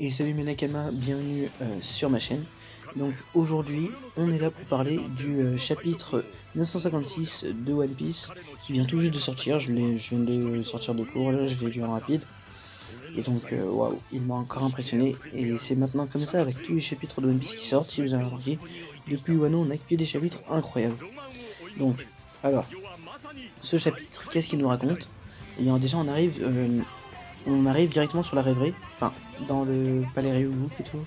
Et salut mes Nakama, bienvenue sur ma chaîne. Donc aujourd'hui, on est là pour parler du chapitre 956 de One Piece qui vient tout juste de sortir. Je viens de sortir de cours, là je l'ai lu en rapide. Et donc waouh, il m'a encore impressionné. Et c'est maintenant comme ça avec tous les chapitres de One Piece qui sortent. Si vous avez remarqué, depuis Wano on a que des chapitres incroyables. Donc, alors, ce chapitre, qu'est-ce qu'il nous raconte? Eh bien déjà on arrive directement sur la rêverie, enfin dans le palais Ryugu plutôt,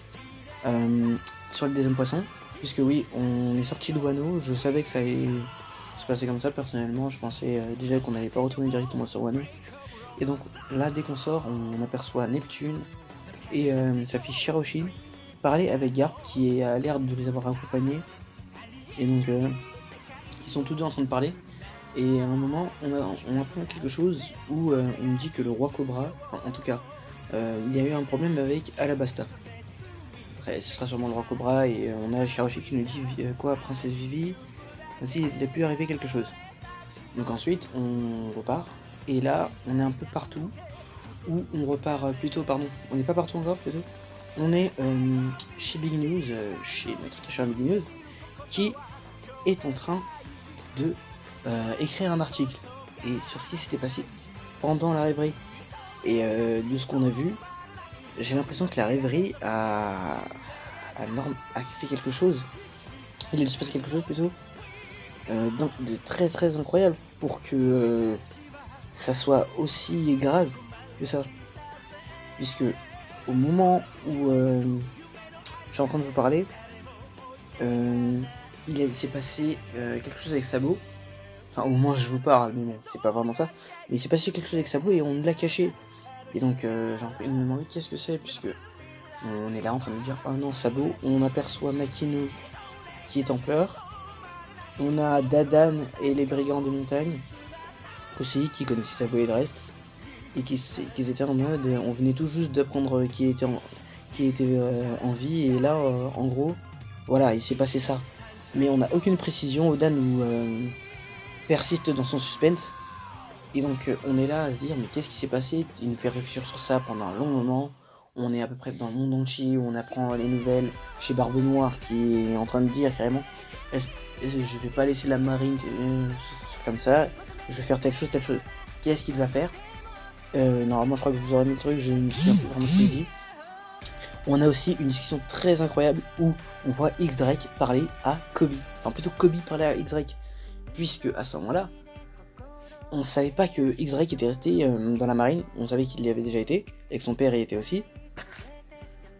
sur le deuxième poisson, puisque oui, on est sorti de Wano. Je savais que ça allait se passer comme ça. Personnellement, je pensais déjà qu'on n'allait pas retourner directement sur Wano. Et donc là, dès qu'on sort, on aperçoit Neptune et sa fille Shiroshi parler avec Garp qui a l'air de les avoir accompagnés. Et donc ils sont tous deux en train de parler. Et à un moment, on apprend quelque chose où on me dit que le roi Cobra, enfin en tout cas, il y a eu un problème avec Alabasta. Après, ce sera sûrement le roi Cobra, et on a Shiroshi qui nous dit quoi, princesse Vivi, ainsi il a pu arriver quelque chose. Donc ensuite, on repart, et là, on est un peu partout, où on repart plutôt, pardon, on n'est pas partout encore plutôt, on est chez Big News, chez notre cher Big News, qui est en train de écrire un article et sur ce qui s'était passé pendant la rêverie. Et de ce qu'on a vu, j'ai l'impression que la rêverie a fait quelque chose. Il a dû se passer quelque chose plutôt de très très incroyable pour que ça soit aussi grave que ça. Puisque au moment où je suis en train de vous parler, il s'est passé quelque chose avec Sabo. Enfin, au moins je vous parle, mais bon, c'est pas vraiment ça. Mais il s'est passé quelque chose avec Sabo et on me l'a caché. Et donc j'ai envie de me demander qu'est-ce que c'est, puisque on est là en train de dire, oh non, Sabo. On aperçoit Makino qui est en pleurs. On a Dadan et les brigands des montagnes aussi, qui connaissaient Sabo et le reste. Et qui étaient en mode, on venait tout juste d'apprendre qui était en vie. Et là, en gros, voilà, il s'est passé ça. Mais on n'a aucune précision. Oda nous persiste dans son suspense. Et donc on est là à se dire, mais qu'est-ce qui s'est passé? Il nous fait réfléchir sur ça pendant un long moment. On est à peu près dans le monde entier où on apprend les nouvelles chez Barbe Noire qui est en train de dire carrément, je vais pas laisser la marine comme ça, je vais faire telle chose. Qu'est-ce qu'il va faire? Normalement je crois que vous aurez mis le truc, je me souviens plus vraiment ce qu'il dit. On a aussi une discussion très incroyable où on voit X-Drake parler à Kobe. Enfin plutôt Kobe parler à X-Drake. Puisque à ce moment-là, on savait pas que X-Drake était resté dans la marine. On savait qu'il y avait déjà été, et que son père y était aussi,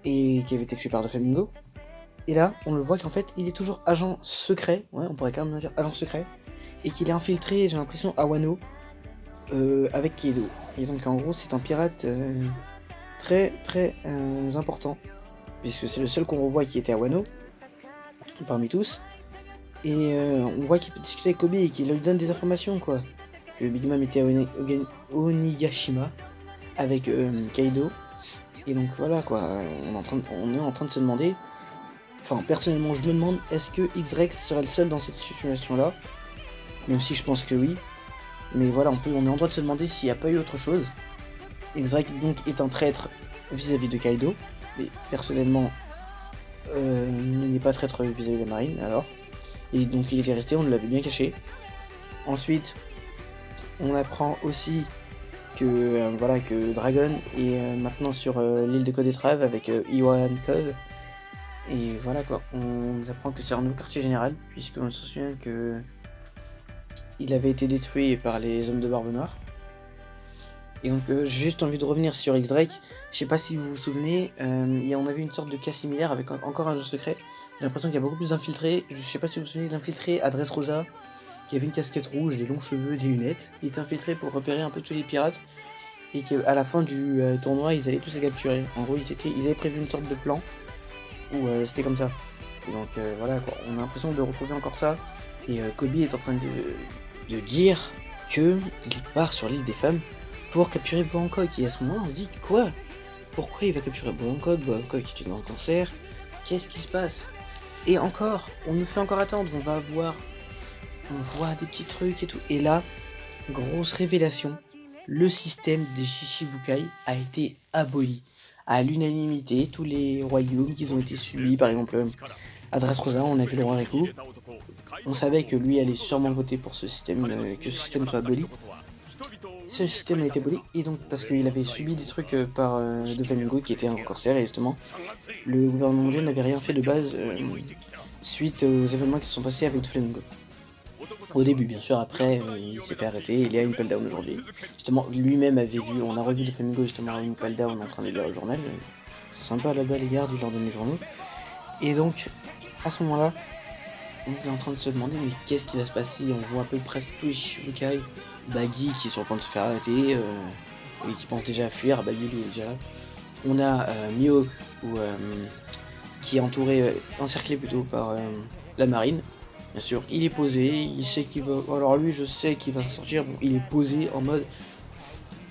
et qu'il avait été tué par Doflamingo. Et là, on le voit qu'en fait, il est toujours agent secret, ouais, on pourrait quand même dire agent secret, et qu'il est infiltré, j'ai l'impression, à Wano, avec Kaido. Et donc en gros, c'est un pirate très très important, puisque c'est le seul qu'on revoit qui était à Wano, parmi tous. Et on voit qu'il peut discuter avec Kobe et qu'il lui donne des informations, quoi. Que Big Mom était à Onigashima avec Kaido. Et donc voilà, quoi. On est en train de se demander. Enfin, personnellement, je me demande, est-ce que X-Drake serait le seul dans cette situation-là? Même si je pense que oui. Mais voilà, on est en droit de se demander s'il n'y a pas eu autre chose. X-Drake donc est un traître vis-à-vis de Kaido. Mais personnellement, il n'est pas traître vis-à-vis de la marine, alors. Et donc il était resté, on l'avait bien caché. Ensuite, on apprend aussi que voilà, que Dragon est maintenant sur l'île de Codetrave avec Iwan Cove. Et voilà quoi, on nous apprend que c'est un nouveau quartier général, puisqu'on se souvient que il avait été détruit par les hommes de Barbe Noire. Et donc j'ai juste envie de revenir sur X-Drake. Je sais pas si vous vous souvenez, on avait une sorte de cas similaire avec encore un agent secret. J'ai l'impression qu'il y a beaucoup plus d'infiltrés. Je sais pas si vous vous souvenez de l'infiltré à Dress Rosa, qui avait une casquette rouge, des longs cheveux, des lunettes. Il était infiltré pour repérer un peu tous les pirates. Et qu'à la fin du tournoi, ils allaient tous les capturer. En gros, ils avaient prévu une sorte de plan où c'était comme ça. Et donc voilà quoi, on a l'impression de retrouver encore ça. Et Kobe est en train de dire qu'il part sur l'île des femmes pour capturer Boa Hancock. Et à ce moment-là, on dit quoi? Pourquoi il va capturer Boa Hancock? Boa Hancock est une grande cancer. Qu'est-ce qui se passe? Et encore, on nous fait encore attendre. On voit des petits trucs et tout. Et là, grosse révélation. Le système des Shichibukai a été aboli. À l'unanimité, tous les royaumes qui ont été subis, par exemple à Dressrosa, on a vu le roi Riku. On savait que lui allait sûrement voter pour ce système, que ce système soit aboli. Ce système a été aboli, et donc parce qu'il avait subi des trucs par Doflamingo qui était un corsaire, et justement, le gouvernement mondial n'avait rien fait de base suite aux événements qui se sont passés avec Doflamingo. Au début, bien sûr, après, il s'est fait arrêter, il est à Impel Down aujourd'hui. Justement, lui-même avait vu, on a revu Doflamingo justement à Impel Down en train de lire le journal. C'est sympa là-bas, les gardes, ils leur donnent les journaux. Et donc, à ce moment-là, on est en train de se demander, mais qu'est-ce qui va se passer? On voit à peu près tous les Shichibukai. Baggy qui est sur le point de se faire arrêter, et qui pense déjà à fuir. Baggy, lui, est déjà là. On a Mihawk, qui est entouré, encerclé plutôt par la marine. Bien sûr, il est posé, il sait qu'il va... Alors lui, je sais qu'il va s'en sortir. Bon, il est posé en mode...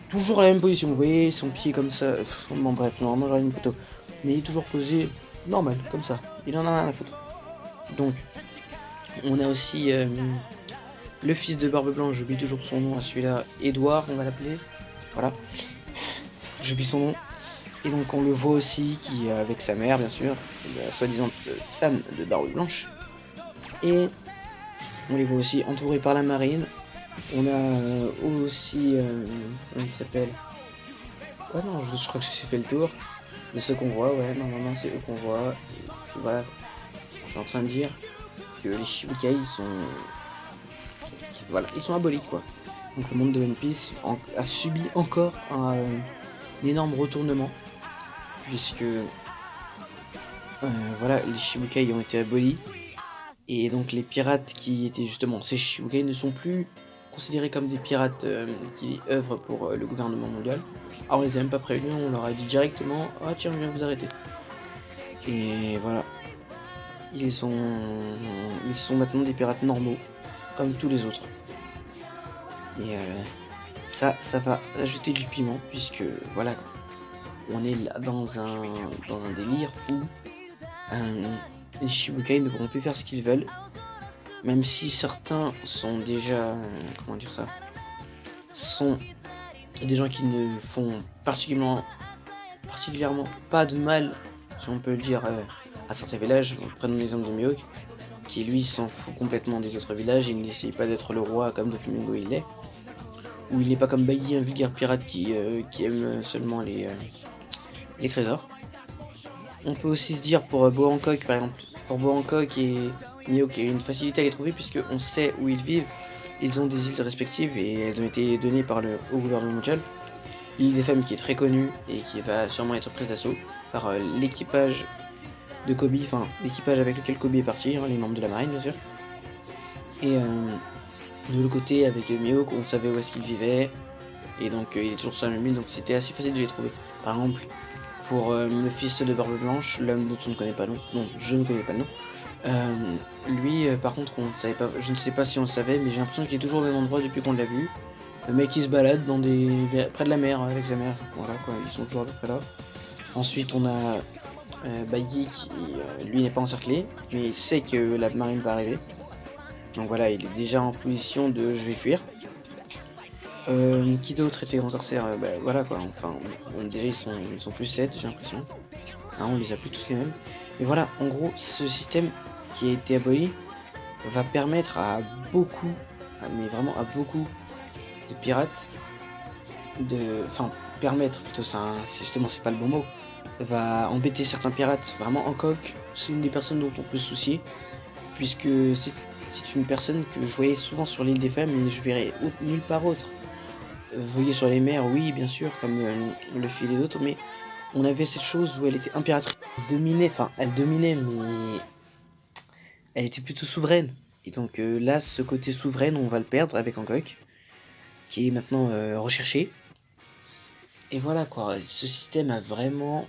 Toujours la même position, vous voyez, son pied comme ça. Bon, bref, normalement j'aurais une photo. Mais il est toujours posé, normal, comme ça. Il en a rien à foutre. Donc, on a aussi le fils de Barbe Blanche, j'oublie toujours son nom à celui-là. Edouard, on va l'appeler. Voilà. J'oublie son nom. Et donc on le voit aussi, qui est avec sa mère, bien sûr. C'est la soi-disant femme de Barbe Blanche. Et on les voit aussi entourés par la marine. On a aussi... comment il s'appelle? Ouais, non, je crois que j'ai fait le tour de ceux qu'on voit. Ouais, normalement c'est eux qu'on voit. Et voilà. Je suis en train de dire que les Shichibukai, voilà, ils sont abolis, quoi. Donc le monde de One Piece a subi encore un énorme retournement. Puisque... voilà, les Shichibukai ont été abolis. Et donc les pirates qui étaient justement ces Shichibukai ne sont plus considérés comme des pirates qui œuvrent pour le gouvernement mondial. Alors on les a même pas prévenus, on leur a dit directement « Ah tiens, on vient vous arrêter ». Et voilà. Ils sont maintenant des pirates normaux, comme tous les autres. Et ça va ajouter du piment, puisque voilà, on est là dans un délire où les Shichibukai ne pourront plus faire ce qu'ils veulent, même si certains sont déjà, comment dire ça, sont des gens qui ne font particulièrement pas de mal, si on peut le dire, à certains villages. Prenons l'exemple de Mihawk, qui lui s'en fout complètement des autres villages, il n'essaye pas d'être le roi comme Doflamingo il l'est, ou il n'est pas comme Baggy, un vulgaire pirate qui aime seulement les trésors. On peut aussi se dire pour Boa Hancock, par exemple, pour Boa Hancock et Mihawk, il y a une facilité à les trouver puisque on sait où ils vivent. Ils ont des îles respectives et elles ont été données par au gouvernement mondial. L'île des femmes qui est très connue et qui va sûrement être prise d'assaut par l'équipage de Kobe, enfin l'équipage avec lequel Kobe est parti, hein, les membres de la marine bien sûr. Et de l'autre côté avec Mihawk, on savait où est-ce qu'il vivait et donc il est toujours sur la même île, donc c'était assez facile de les trouver. Par exemple, pour le fils de Barbe Blanche, l'homme dont on ne connaît pas le nom, non, je ne connais pas le nom. Lui, par contre, on ne savait pas, je ne sais pas si on le savait, mais j'ai l'impression qu'il est toujours au même endroit depuis qu'on l'a vu. Le mec il se balade près de la mer avec sa mère, voilà quoi, ils sont toujours à peu près là. Ensuite on a Baggy qui lui n'est pas encerclé, mais il sait que la marine va arriver. Donc voilà, il est déjà en position de je vais fuir. Qui d'autre était grand corsaire? Bah voilà quoi, enfin déjà ils sont plus 7 j'ai l'impression. Hein, on les a plus tous les mêmes. Mais voilà, en gros ce système qui a été aboli va permettre à beaucoup, mais vraiment à beaucoup de pirates enfin permettre plutôt, justement c'est pas le bon mot, va embêter certains pirates. Vraiment Hancock, c'est une des personnes dont on peut se soucier, puisque c'est une personne que je voyais souvent sur l'île des femmes et je verrais nulle part autre voguer sur les mers, oui, bien sûr, comme Luffy et les autres, mais on avait cette chose où elle était impératrice. Elle dominait, mais elle était plutôt souveraine. Et donc là, ce côté souveraine, on va le perdre avec Hancock, qui est maintenant recherché. Et voilà quoi, ce système a vraiment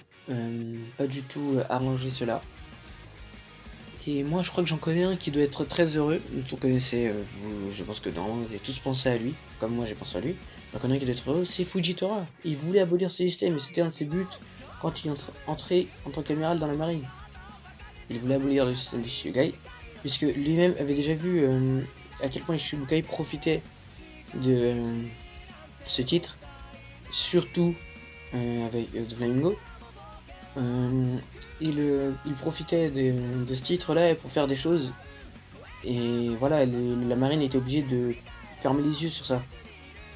pas du tout arrangé cela. Et moi, je crois que j'en connais un qui doit être très heureux. Vous connaissez, vous, je pense que non, vous avez tous pensé à lui, comme moi j'ai pensé à lui. J'en connais un qui doit être heureux, c'est Fujitora. Il voulait abolir ce système et c'était un de ses buts quand il entrait en tant qu'amiral dans la marine. Il voulait abolir le système des Shichibukai, puisque lui-même avait déjà vu à quel point les Shichibukai profitaient de ce titre, surtout avec de Flamingo. Il profitait de ce titre-là pour faire des choses. Et voilà, la marine était obligée de fermer les yeux sur ça.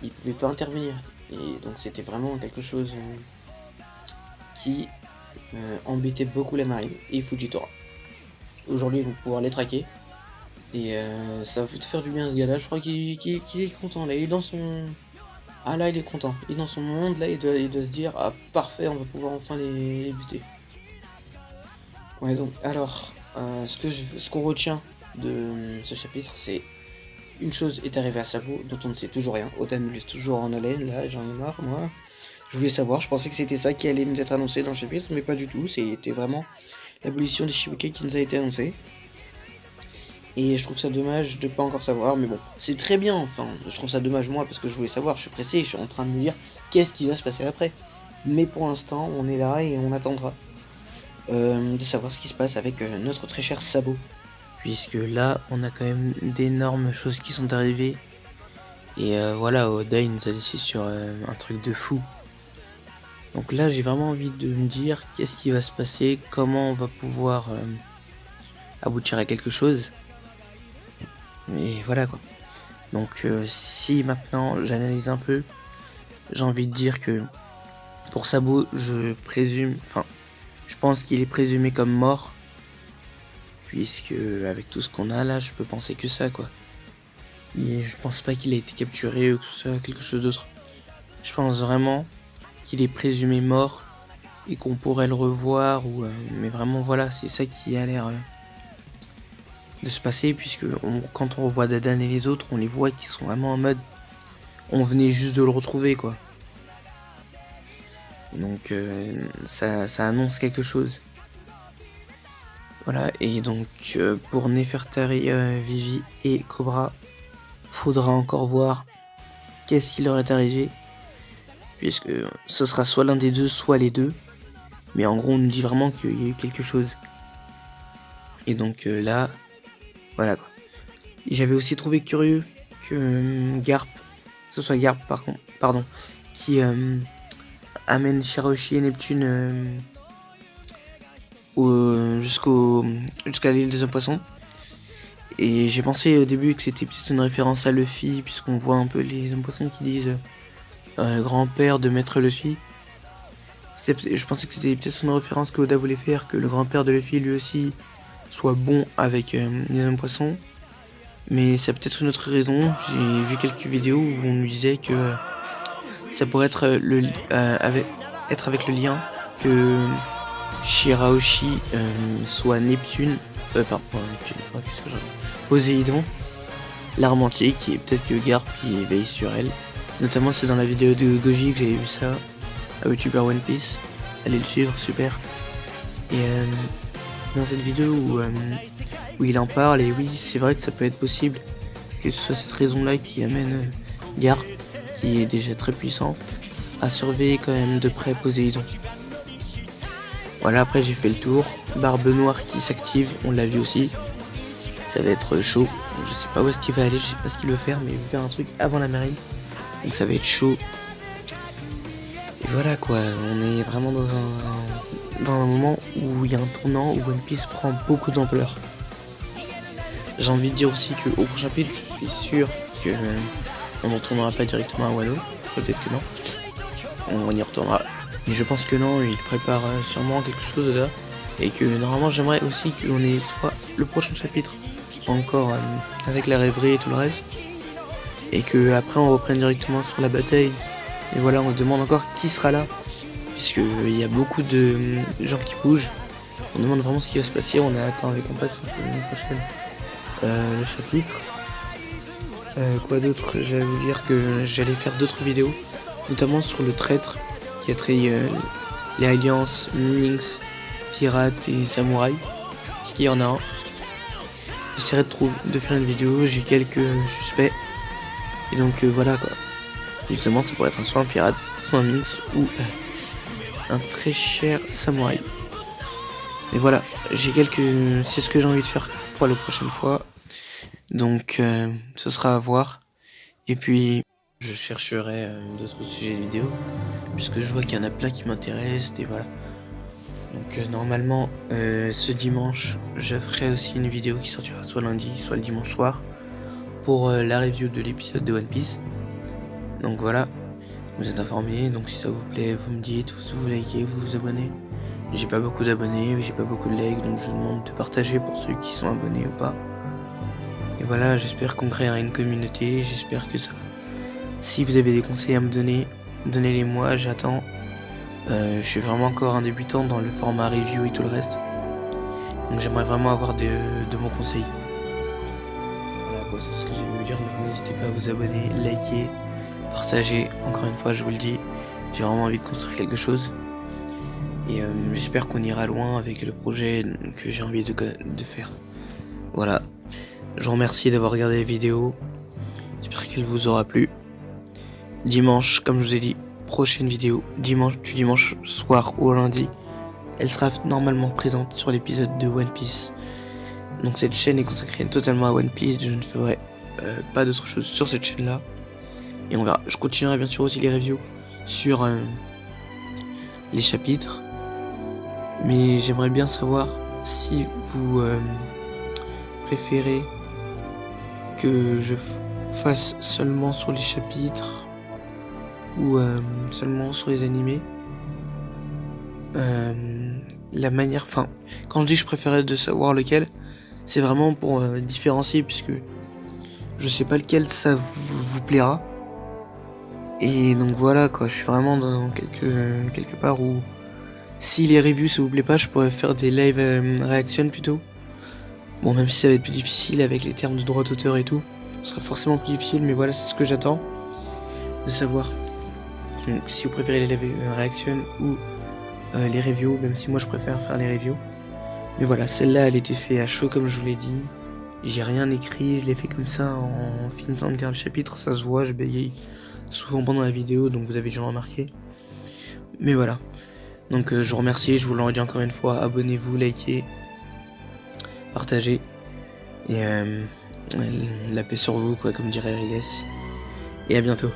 Il pouvait pas intervenir. Et donc c'était vraiment quelque chose qui embêtait beaucoup la marine et Fujitora. Aujourd'hui, ils vont pouvoir les traquer. Et ça va te faire du bien ce gars-là. Je crois qu'il est content. Là, il est dans son... Ah là, il est content. Il est dans son monde. Là, il doit se dire, ah parfait, on va pouvoir enfin les buter. Ouais, donc alors, ce qu'on retient de ce chapitre, c'est une chose est arrivée à Sabo dont on ne sait toujours rien. Oda nous laisse toujours en haleine. Là, j'en ai marre, moi. Je voulais savoir. Je pensais que c'était ça qui allait nous être annoncé dans le chapitre, mais pas du tout. C'était vraiment l'abolition des Shichibukai qui nous a été annoncée. Et je trouve ça dommage de pas encore savoir, mais bon, c'est très bien, enfin, je trouve ça dommage moi parce que je voulais savoir, je suis pressé, je suis en train de me dire qu'est-ce qui va se passer après. Mais pour l'instant, on est là et on attendra de savoir ce qui se passe avec notre très cher Sabo. Puisque là, on a quand même d'énormes choses qui sont arrivées. Et voilà, Oda il nous a laissé sur un truc de fou. Donc là, j'ai vraiment envie de me dire qu'est-ce qui va se passer, comment on va pouvoir aboutir à quelque chose. Et voilà quoi. Donc si maintenant j'analyse un peu, j'ai envie de dire que pour Sabo, je pense qu'il est présumé comme mort. Puisque avec tout ce qu'on a là, je peux penser que ça quoi. Et je pense pas qu'il a été capturé ou tout ça, quelque chose d'autre. Je pense vraiment qu'il est présumé mort et qu'on pourrait le revoir ou mais vraiment voilà, c'est ça qui a l'air de se passer, puisque quand on revoit Dadan et les autres, on les voit qui sont vraiment en mode on venait juste de le retrouver quoi. Et donc ça annonce quelque chose. Voilà, et donc pour Nefertari, Vivi et Cobra, faudra encore voir qu'est-ce qui leur est arrivé, puisque ce sera soit l'un des deux, soit les deux. Mais en gros, on nous dit vraiment qu'il y a eu quelque chose. Et donc là, voilà quoi. J'avais aussi trouvé curieux que Garp, ce soit Garp pardon, qui amène Shirahoshi et Neptune jusqu'à l'île des hommes poissons. Et j'ai pensé au début que c'était peut-être une référence à Luffy, puisqu'on voit un peu les hommes poissons qui disent grand-père de Maître Luffy. Je pensais que c'était peut-être une référence que Oda voulait faire, que le grand-père de Luffy lui aussi soit bon avec les hommes poissons. Mais c'est peut-être une autre raison. J'ai vu quelques vidéos où on nous disait que ça pourrait être avec le lien que Shirahoshi soit Neptune. Qu'est-ce que j'ai Poséidon, l'arme antique, et peut-être que Garp il veille sur elle. Notamment c'est dans la vidéo de Goji que j'avais vu ça, à YouTuber One Piece. Allez le suivre, super. Et c'est dans cette vidéo où il en parle, et oui, c'est vrai que ça peut être possible que ce soit cette raison-là qui amène Garp, qui est déjà très puissant, à surveiller quand même de près Poséidon. Voilà, après j'ai fait le tour. Barbe Noire qui s'active, on l'a vu aussi. Ça va être chaud. Je sais pas où est-ce qu'il va aller, je sais pas ce qu'il veut faire, mais il veut faire un truc avant la marine. Donc ça va être chaud. Et voilà quoi, on est vraiment dans un moment où il y a un tournant, où One Piece prend beaucoup d'ampleur. J'ai envie de dire aussi qu'au prochain chapitre, je suis sûr que on ne retournera pas directement à Wano. Peut-être que non. On y retournera. Mais je pense que non, il prépare sûrement quelque chose là. Et que normalement j'aimerais aussi qu'on ait soit le prochain chapitre soit encore avec la rêverie et tout le reste. et que après on reprenne directement sur la bataille. Et voilà, on se demande encore qui sera là, puisque il y a beaucoup de gens qui bougent. On demande vraiment ce qui va se passer. On a atteint avec impatience l'année prochaine le chapitre. Quoi d'autre? J'allais vous dire que j'allais faire d'autres vidéos, notamment sur le traître qui a trahi les alliances Minx, pirates et samouraïs. Parce qu'il y en a un. J'essaierai de faire une vidéo, j'ai quelques suspects. Et donc voilà quoi. Justement, ça pourrait être soit un pirate, soit un Minx ou un très cher samouraï. Mais voilà, c'est ce que j'ai envie de faire pour la prochaine fois. Donc ce sera à voir. Et puis je chercherai d'autres sujets de vidéo, puisque je vois qu'il y en a plein qui m'intéressent et voilà. Donc normalement ce dimanche je ferai aussi une vidéo qui sortira soit lundi, soit le dimanche soir, pour la review de l'épisode de One Piece. Donc voilà, vous êtes informés, donc si ça vous plaît, vous me dites, vous likez, vous vous abonnez. J'ai pas beaucoup d'abonnés, j'ai pas beaucoup de likes, donc je vous demande de partager pour ceux qui sont abonnés ou pas. Et voilà, j'espère qu'on créera une communauté, j'espère que ça... Si vous avez des conseils à me donner, donnez-les moi, j'attends. Je suis vraiment encore un débutant dans le format review et tout le reste. Donc j'aimerais vraiment avoir de bons conseils. Voilà quoi, c'est ce que j'ai voulu vous dire, donc n'hésitez pas à vous abonner, liker, partager. Encore une fois, je vous le dis, j'ai vraiment envie de construire quelque chose. Et j'espère qu'on ira loin avec le projet que j'ai envie de faire. Voilà. Je vous remercie d'avoir regardé la vidéo. J'espère qu'elle vous aura plu. Dimanche, comme je vous ai dit, prochaine vidéo. Du dimanche soir au lundi. Elle sera normalement présente sur l'épisode de One Piece. Donc cette chaîne est consacrée totalement à One Piece. Je ne ferai pas d'autre chose sur cette chaîne là. Et on verra. Je continuerai bien sûr aussi les reviews sur les chapitres. Mais j'aimerais bien savoir si vous préférez que je fasse seulement sur les chapitres ou seulement sur les animés. La manière, enfin, quand je dis que je préférais de savoir lequel, c'est vraiment pour différencier, puisque je sais pas lequel ça vous plaira. Et donc voilà quoi, je suis vraiment dans quelque part où si les reviews ça vous plaît pas, je pourrais faire des live réactions plutôt. Bon, même si ça va être plus difficile avec les termes de droit d'auteur et tout, ce sera forcément plus difficile, mais voilà, c'est ce que j'attends de savoir. Donc, si vous préférez les live réactions ou les reviews, même si moi je préfère faire les reviews. Mais voilà, celle-là elle était faite à chaud comme je vous l'ai dit. J'ai rien écrit, je l'ai fait comme ça en finissant de lire le chapitre, ça se voit, je bégaye souvent pendant la vidéo, donc vous avez déjà remarqué. Mais voilà. Donc je vous remercie, je vous le redis encore une fois, abonnez-vous, likez, partagez. Et la paix sur vous, quoi, comme dirait Riles. Et à bientôt.